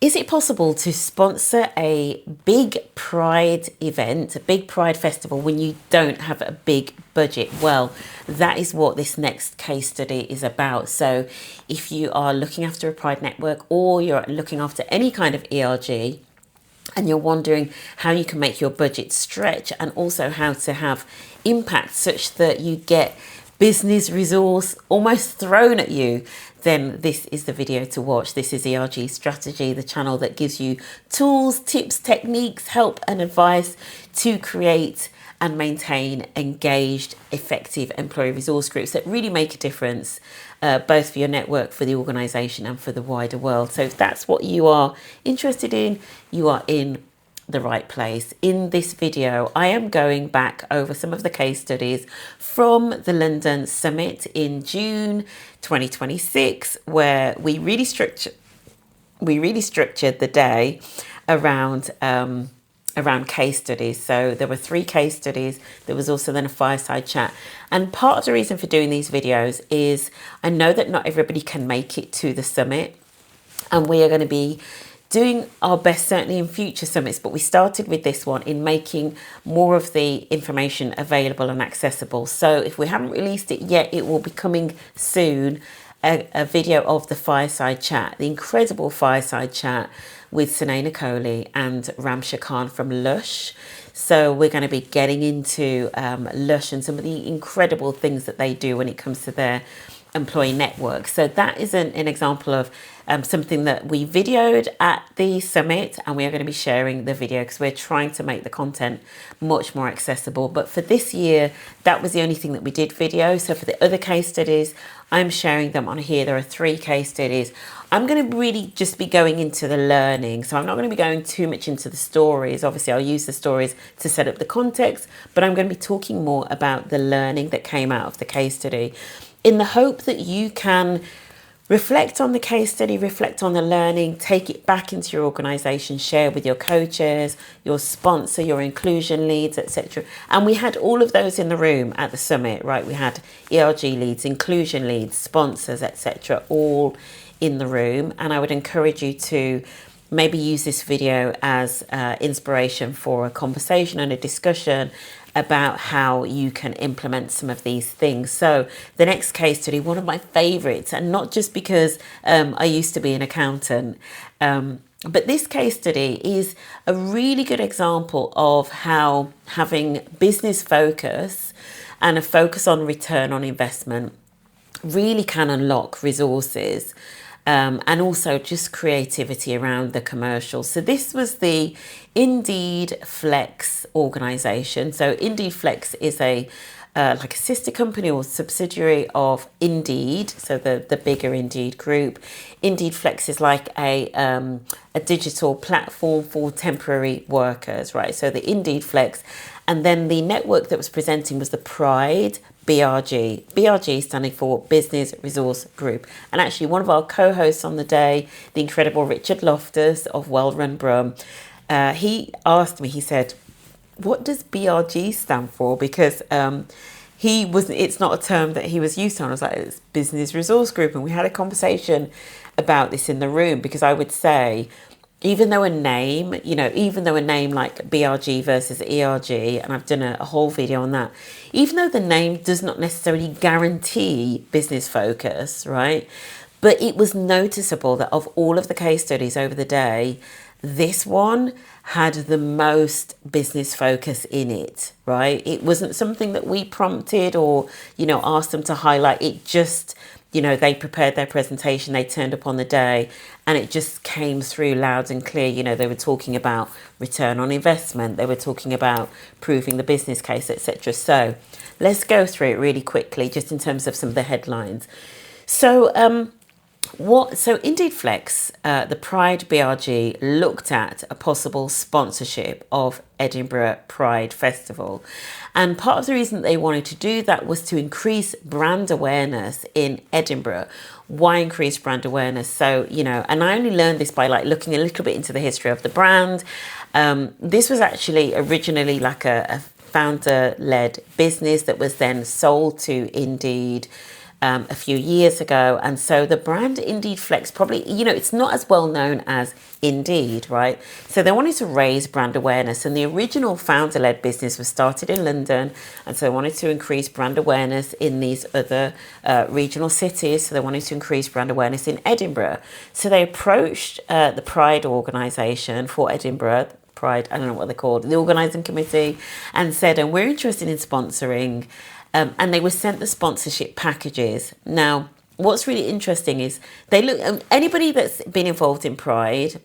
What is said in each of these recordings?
Is it possible to sponsor a big Pride event, a big Pride festival, when you don't have a big budget? Well, that is what this next case study is about. So if you are looking after a Pride network or you're looking after any kind of ERG, and you're wondering how you can make your budget stretch and also how to have impact such that you get business resource almost thrown at you, then this is the video to watch. This is ERG Strategy, the channel that gives you tools, tips, techniques, help and advice to create and maintain engaged, effective employee resource groups that really make a difference, both for your network, for the organisation and for the wider world. So if that's what you are interested in, you are in the right place. In this video, I am going back over some of the case studies from the London Summit in June 2026, where we really structured the day around case studies. So there were 3 case studies. There was also then a fireside chat. And part of the reason for doing these videos is I know that not everybody can make it to the summit, and we are going to be doing our best certainly in future summits, but we started with this one in making more of the information available and accessible. So if we haven't released it yet, it will be coming soon, a video of the fireside chat, the incredible fireside chat with Sunaina Kohli and Ramsha Khan from Lush. So we're going to be getting into Lush and some of the incredible things that they do when it comes to their employee network. So that is an example of something that we videoed at the summit, and we are going to be sharing the video because we're trying to make the content much more accessible. But for this year, that was the only thing that we did video. So for the other case studies, I'm sharing them on here. There are 3 case studies. I'm going to really just be going into the learning. So I'm not going to be going too much into the stories. Obviously, I'll use the stories to set up the context, but I'm going to be talking more about the learning that came out of the case study, in the hope that you can reflect on the case study, reflect on the learning, take it back into your organisation, share with your coaches, your sponsor, your inclusion leads, etc. And we had all of those in the room at the summit, right? We had ERG leads, inclusion leads, sponsors, etc., all in the room. And I would encourage you to maybe use this video as inspiration for a conversation and a discussion about how you can implement some of these things. So the next case study, one of my favorites, and not just because I used to be an accountant, but this case study is a really good example of how having business focus and a focus on return on investment really can unlock resources. And also just creativity around the commercials. So this was the Indeed Flex organization. So Indeed Flex is a like a sister company or subsidiary of Indeed, so the bigger Indeed group. Indeed Flex is like a digital platform for temporary workers, right? So the Indeed Flex, and then the network that was presenting was the Pride BRG. BRG standing for Business Resource Group. And actually one of our co-hosts on the day, the incredible Richard Loftus of Well Run Brum, he asked me, he said, what does BRG stand for? Because it's not a term that he was used to. And I was like, it's Business Resource Group. And we had a conversation about this in the room, because I would say, even though a name like BRG versus ERG, and I've done a whole video on that, even though the name does not necessarily guarantee business focus, right? But it was noticeable that of all of the case studies over the day, this one had the most business focus in it, right? It wasn't something that we prompted or, asked them to highlight. It just, they prepared their presentation, they turned up on the day, and it just came through loud and clear. They were talking about return on investment, they were talking about proving the business case, etc. So let's go through it really quickly, just in terms of some of the headlines. So Indeed Flex, the Pride BRG, looked at a possible sponsorship of Edinburgh Pride Festival. And part of the reason they wanted to do that was to increase brand awareness in Edinburgh. Why increase brand awareness? So, and I only learned this by looking a little bit into the history of the brand. This was actually originally like a founder-led business that was then sold to Indeed a few years ago. And so the brand Indeed Flex probably, it's not as well known as Indeed, right? So they wanted to raise brand awareness, and the original founder-led business was started in London, and so they wanted to increase brand awareness in these other regional cities. So they wanted to increase brand awareness in Edinburgh. So they approached the Pride organisation for Edinburgh, Pride, I don't know what they're called, the organising committee, and said, and we're interested in sponsoring, and they were sent the sponsorship packages. Now, what's really interesting is they look, anybody that's been involved in Pride,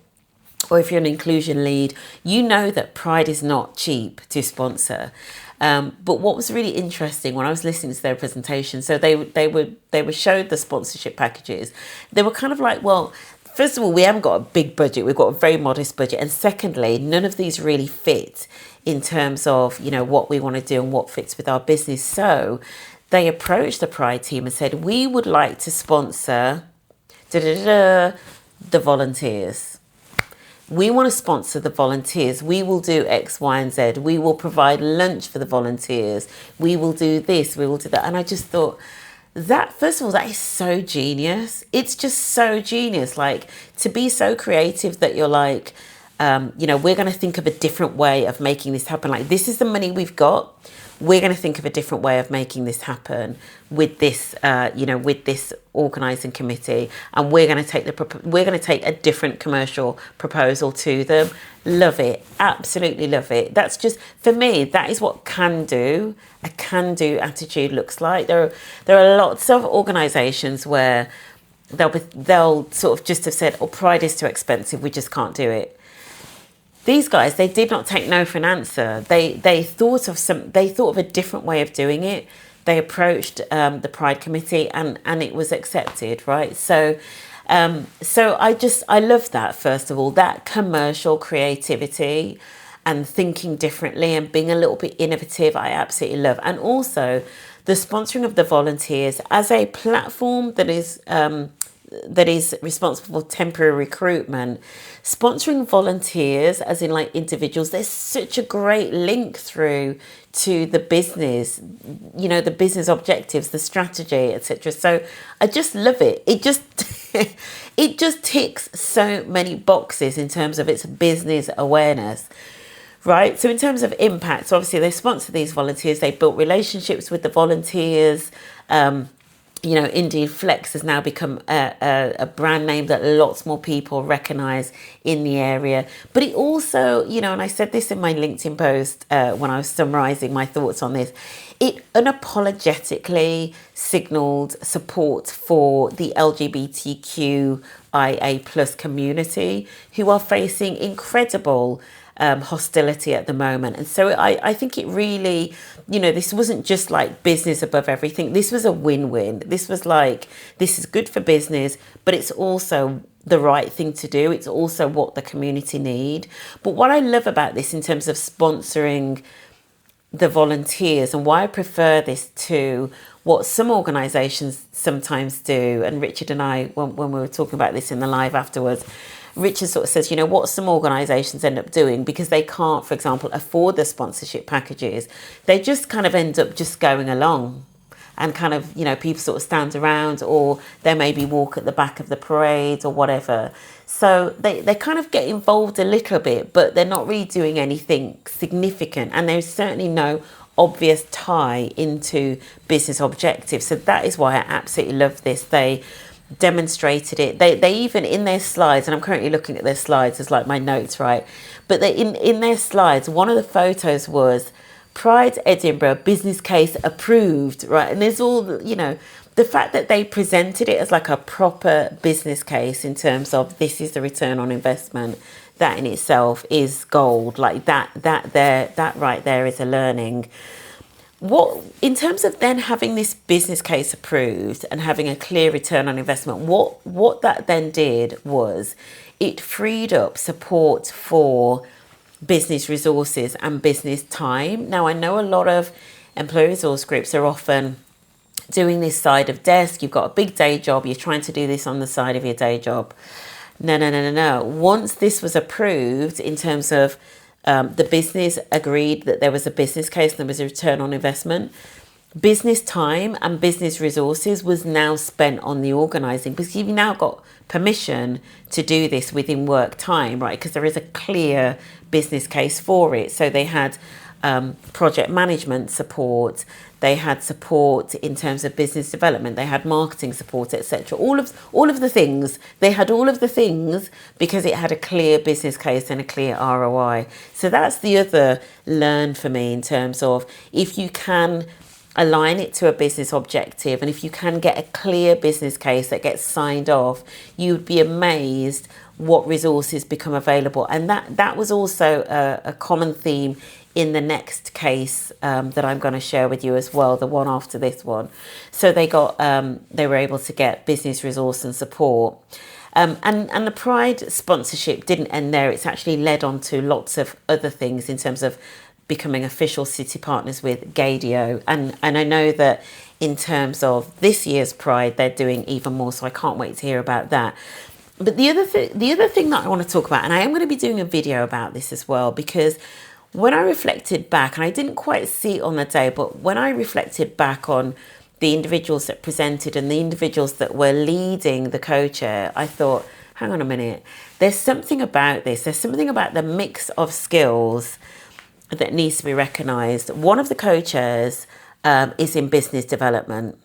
or if you're an inclusion lead, you know that Pride is not cheap to sponsor. But what was really interesting when I was listening to their presentation, so they were showed the sponsorship packages. They were kind of like, well, first of all, we haven't got a big budget. We've got a very modest budget. And secondly, none of these really fit in terms of, what we want to do and what fits with our business. So they approached the Pride team and said, we would like to sponsor the volunteers. We want to sponsor the volunteers. We will do X, Y, and Z. We will provide lunch for the volunteers. We will do this. We will do that. And I just thought that, first of all, that is so genius. It's just so genius. Like, to be so creative that you're like, we're going to think of a different way of making this happen. Like, this is the money we've got. We're going to think of a different way of making this happen with this, with this organising committee, and we're going to take a different commercial proposal to them. Love it, absolutely love it. That's just, for me, that is what a can-do attitude looks like. There are lots of organisations where they'll sort of just have said, "Oh, Pride is too expensive. We just can't do it." These guys, they did not take no for an answer. They thought of a different way of doing it. They approached the Pride committee, and it was accepted, right? So I love that, first of all, that commercial creativity and thinking differently and being a little bit innovative. I absolutely love. And also the sponsoring of the volunteers as a platform that is responsible for temporary recruitment. Sponsoring volunteers, as in like individuals, there's such a great link through to the business, the business objectives, the strategy, etc. So I just love it. It just ticks so many boxes in terms of its business awareness. Right. So in terms of impact, so obviously they sponsor these volunteers, they built relationships with the volunteers. Indeed Flex has now become a brand name that lots more people recognise in the area. But it also, and I said this in my LinkedIn post when I was summarising my thoughts on this, it unapologetically signalled support for the LGBTQIA plus community, who are facing incredible hostility at the moment. And so I think it really, this wasn't just like business above everything. This was a win-win. This was like, this is good for business, but it's also the right thing to do. It's also what the community need. But what I love about this in terms of sponsoring the volunteers, and why I prefer this to what some organisations sometimes do, and Richard and I, when we were talking about this in the live afterwards, Richard sort of says, what some organisations end up doing, because they can't, for example, afford the sponsorship packages, they just kind of end up just going along, and kind of, people sort of stand around, or they maybe walk at the back of the parade or whatever. So they kind of get involved a little bit, but they're not really doing anything significant. And there's certainly no obvious tie into business objectives. So that is why I absolutely love this. They demonstrated it. They even, in their slides, and I'm currently looking at their slides as like my notes, right? But they in their slides, one of the photos was Pride Edinburgh business case approved, right? And there's all, the fact that they presented it as like a proper business case in terms of this is the return on investment, that in itself is gold. Like that right there is a learning. What, in terms of then having this business case approved and having a clear return on investment, what that then did was it freed up support for business resources and business time. Now, I know a lot of employee resource groups are often doing this side of desk. You've got a big day job, you're trying to do this on the side of your day job. No. Once this was approved in terms of the business agreed that there was a business case and there was a return on investment, business time and business resources was now spent on the organising, because you've now got permission to do this within work time, right? Because there is a clear business case for it. So they had project management support, they had support in terms of business development, they had marketing support, etc. All of the things, they had all of the things because it had a clear business case and a clear ROI. So that's the other learn for me, in terms of if you can align it to a business objective, and if you can get a clear business case that gets signed off, you'd be amazed what resources become available. And that was also a common theme in the next case that I'm going to share with you as well, the one after this one. So they were able to get business resource and support. And the Pride sponsorship didn't end there. It's actually led on to lots of other things in terms of becoming official city partners with Gaydio. And I know that in terms of this year's Pride, they're doing even more. So I can't wait to hear about that. But the other thing that I want to talk about, and I am going to be doing a video about this as well, because when I reflected back, and I didn't quite see it on the day, but when I reflected back on the individuals that presented and the individuals that were leading the co-chair, I thought, hang on a minute, there's something about this. There's something about the mix of skills that needs to be recognised. One of the co-chairs is in business development.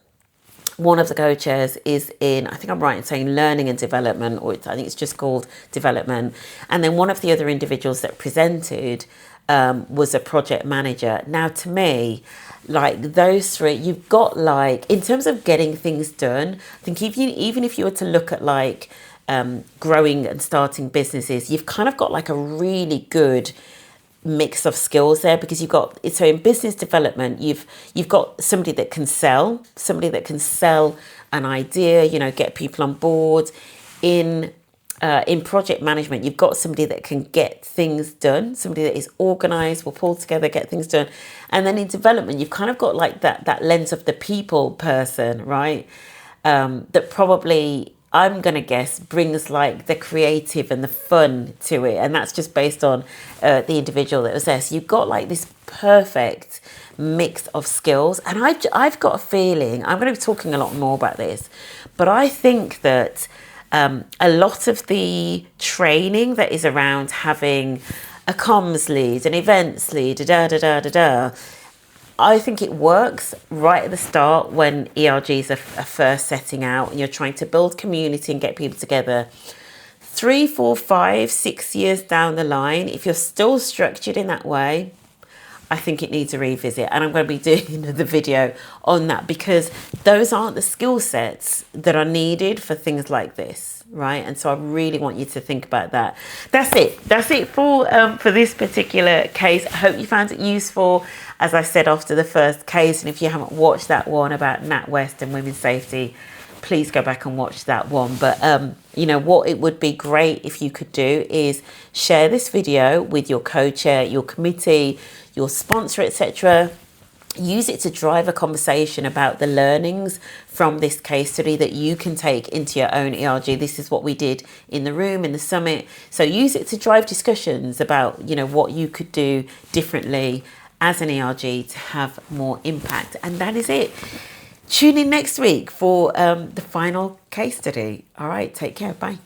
One of the co-chairs is in, I think I'm right in saying, learning and development, or I think it's just called development. And then one of the other individuals that presented was a project manager. Now, to me, like those three, you've got, like, in terms of getting things done, I think even if you were to look at like growing and starting businesses, you've kind of got like a really good mix of skills there, because you've got, so in business development, you've got somebody that can sell an idea, you know, get people on board. In project management, you've got somebody that can get things done, somebody that is organised, will pull together, get things done. And then in development, you've kind of got like that lens of the people person, right? That probably, I'm going to guess, brings like the creative and the fun to it. And that's just based on the individual that was there. So you've got like this perfect mix of skills. And I've got a feeling, I'm going to be talking a lot more about this, but I think that a lot of the training that is around having a comms lead, an events lead, I think it works right at the start when ERGs are first setting out and you're trying to build community and get people together. 3, 4, 5, 6 years down the line, if you're still structured in that way, I think it needs a revisit. And I'm going to be doing another video on that, because those aren't the skill sets that are needed for things like this, right? And so I really want you to think about that. That's it for this particular case. I hope you found it useful. As I said after the first case, and if you haven't watched that one about NatWest and women's safety, please go back and watch that one. But you know what, it would be great if you could do is share this video with your co-chair, your committee, your sponsor, etc. Use it to drive a conversation about the learnings from this case study that you can take into your own ERG. This is what we did in the room, in the summit. So use it to drive discussions about, you know, what you could do differently as an ERG to have more impact. And that is it. Tune in next week for the final case study. All right, take care. Bye.